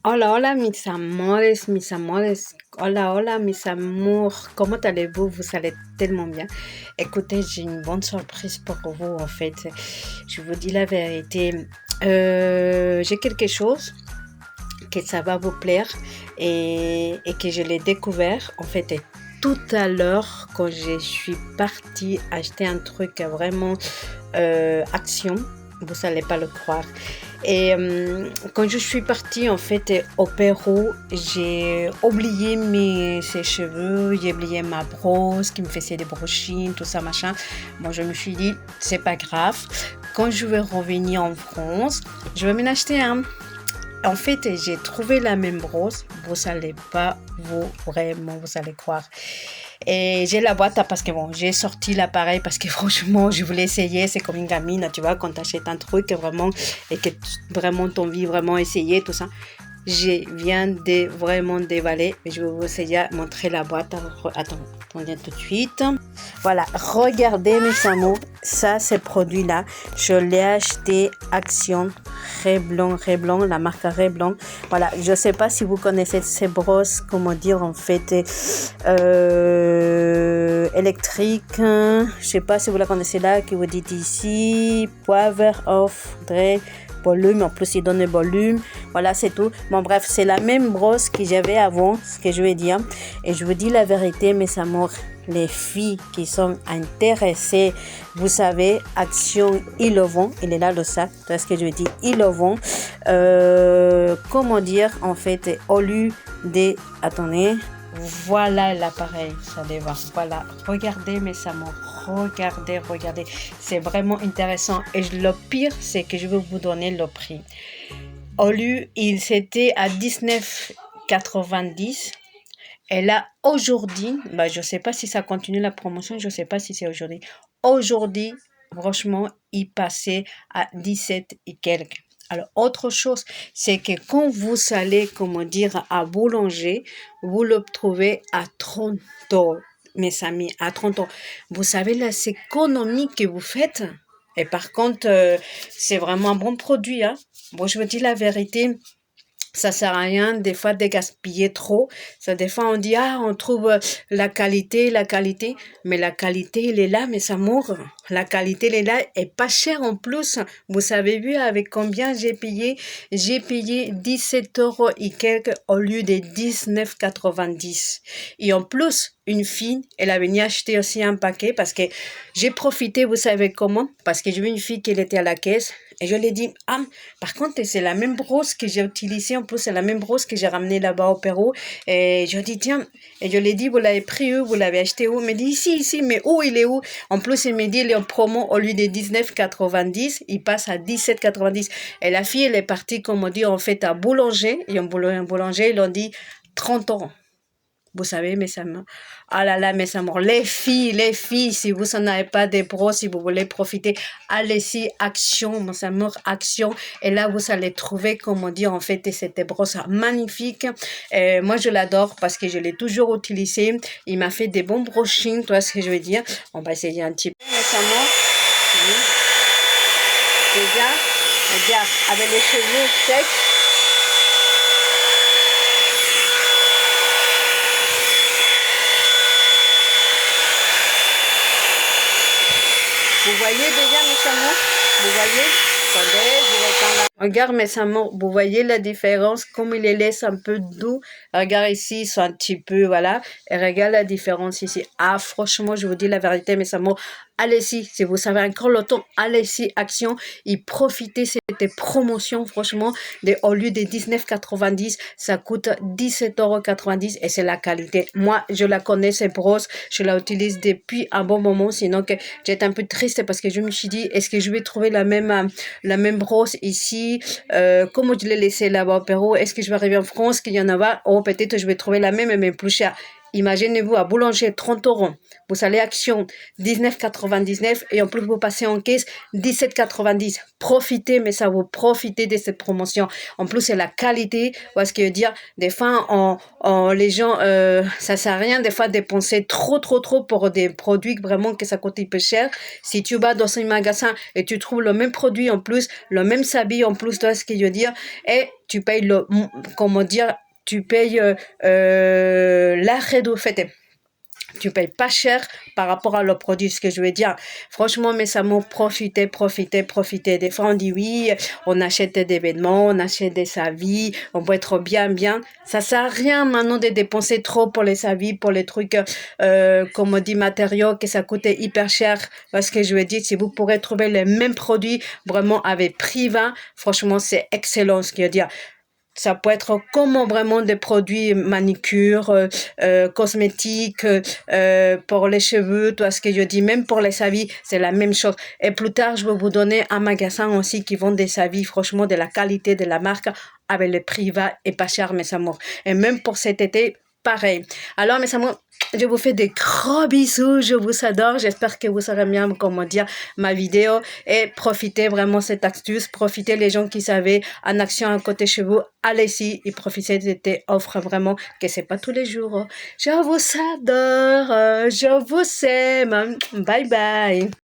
Hola, hola, mis amores. Hola, hola, mis amours. Comment allez-vous? Vous allez tellement bien. Écoutez, j'ai une bonne surprise pour vous, en fait. Je vous dis la vérité. J'ai quelque chose que ça va vous plaire et que je l'ai découvert, en fait, tout à l'heure, quand je suis partie acheter un truc vraiment action. Vous n'allez pas le croire. Et quand je suis partie en fait au Pérou, j'ai oublié ses cheveux, j'ai oublié ma brosse qui me faisait des brochines, tout ça machin. Moi je me suis dit c'est pas grave. Quand je vais revenir en France, je vais m'en acheter un. En fait, j'ai trouvé la même brosse. Vous allez pas vous allez croire. Et j'ai la boîte parce que bon, j'ai sorti l'appareil parce que franchement, je voulais essayer. C'est comme une gamine, tu vois, quand tu achètes un truc vraiment et que vraiment t'as envie vraiment essayer tout ça. Je viens de vraiment dévaler, mais je vais vous essayer montrer la boîte. Attendez tout de suite. Voilà, regardez mes amours, ça, ces produits-là, je l'ai acheté Action Revlon, la marque Revlon. Voilà, je sais pas si vous connaissez ces brosses, comment dire, en fait, électriques. Je sais pas si vous la connaissez là, qui vous dit ici, Power of Dre. Volume, en plus il donne le volume, voilà c'est tout. Bon bref, c'est la même brosse que j'avais avant, ce que je veux dire, et je vous dis la vérité mes amours, les filles qui sont intéressées, vous savez, Action, ils le vont, il est là le sac, tu vois ce que je veux dire, ils le vont, comment dire, en fait, au lieu de, attendez, voilà l'appareil, ça démarre. Voilà, regardez mes amours, regardez. C'est vraiment intéressant. Et le pire, c'est que je vais vous donner le prix. Au lieu, il s'était à 19,90. Et là, aujourd'hui, bah, je ne sais pas si ça continue la promotion, je ne sais pas si c'est aujourd'hui. Aujourd'hui, franchement, il passait à 17 et quelques. Alors, autre chose, c'est que quand vous allez, comment dire, à boulanger, vous le trouvez à 30 euros, mes amis, à 30 euros. Vous savez, là, c'est économie que vous faites. Et par contre, c'est vraiment un bon produit, hein. Bon, je vous dis la vérité, ça sert à rien des fois de gaspiller trop. Ça, des fois, on dit, ah, on trouve la qualité, mais la qualité, elle est là, mes amours. La qualité, elle est là, et pas cher en plus. Vous avez vu avec combien j'ai payé? J'ai payé 17 euros et quelques au lieu de 19,90. Et en plus, une fille, elle a venu acheter aussi un paquet parce que j'ai profité, vous savez comment? Parce que j'ai vu une fille qui était à la caisse et je lui ai dit, ah, par contre, c'est la même brosse que j'ai utilisée. En plus, c'est la même brosse que j'ai ramenée là-bas au Pérou. Et je lui ai dit, tiens, et je lui ai dit, vous l'avez pris où? Vous l'avez acheté où? Il me dit, ici, mais où il est où? En plus, il me dit, il est en promo au lieu de 19,90, il passe à 17,90. Et la fille, elle est partie, comme on dit, en fait, à boulanger. Et un boulanger, ils l'ont dit 30 euros. Vous savez, mes amours. Ah là là, mes amours. Les filles, si vous n'en avez pas des pros, si vous voulez profiter, allez-y, Action, mes amours, Action. Et là, vous allez trouver, comme on dit, en fait, cette brosse magnifique. Moi, je l'adore parce que je l'ai toujours utilisé. Il m'a fait des bons brochings, tu vois ce que je veux dire. On va essayer un petit peu, mes amours. Regarde, avec les cheveux secs. Vous voyez déjà mes amours? Vous voyez? Attendez, je vais prendre la... Regarde mes amours, vous voyez la différence, comme il les laisse un peu doux. Regarde ici, ils sont un petit peu, voilà. Et regarde la différence ici. Ah, franchement, je vous dis la vérité, mes amours. Allez-y, si vous savez encore le temps, allez-y, Action. Et profitez cette promotion, franchement, au lieu de 19,90, ça coûte 17,90 € et c'est la qualité. Moi, je la connais, cette brosse. Je la utilise depuis un bon moment, sinon que j'étais un peu triste parce que je me suis dit, est-ce que je vais trouver la même brosse ici, comme je l'ai laissée là-bas au Pérou, est-ce que je vais arriver en France, qu'il y en a pas, oh, peut-être je vais trouver la même, mais plus chère. Imaginez-vous à boulanger 30 euros. Vous allez action 19,99 et en plus vous passez en caisse 17,90. Profitez, mais ça vous profitez de cette promotion. En plus, c'est la qualité. Parce que dire, des fois, les gens, ça sert à rien des fois dépenser trop pour des produits vraiment que ça coûte un peu cher. Si tu vas dans un magasin et tu trouves le même produit en plus, le même s'habille en plus, tu vois ce que je veux dire, et tu payes comment dire, tu payes l'arrêt de fait. Tu payes pas cher par rapport à le produit, ce que je veux dire. Franchement, mes amours, profitez. Des fois, on dit oui, on achète des vêtements, on achète des savis, on peut être bien. Ça sert à rien maintenant de dépenser trop pour les savis, pour les trucs, comme on dit, matériaux, que ça coûte hyper cher. Parce que je veux dire, si vous pourrez trouver les mêmes produits, vraiment avec prix 20, franchement, c'est excellent, ce que je veux dire. Ça peut être comme vraiment des produits manicure, cosmétiques, pour les cheveux, toi ce que je dis, même pour les savis, c'est la même chose. Et plus tard, je vais vous donner un magasin aussi qui vend des savis, franchement, de la qualité de la marque, avec le prix bas et pas cher, mes amours. Et même pour cet été, pareil. Alors, mes amours, je vous fais des gros bisous, je vous adore. J'espère que vous saurez bien comment dire ma vidéo et profitez vraiment cette astuce. Profitez les gens qui savaient en action à côté chez vous. Allez-y et profitez de cette offre vraiment que c'est pas tous les jours. Je vous adore, je vous aime. Bye bye.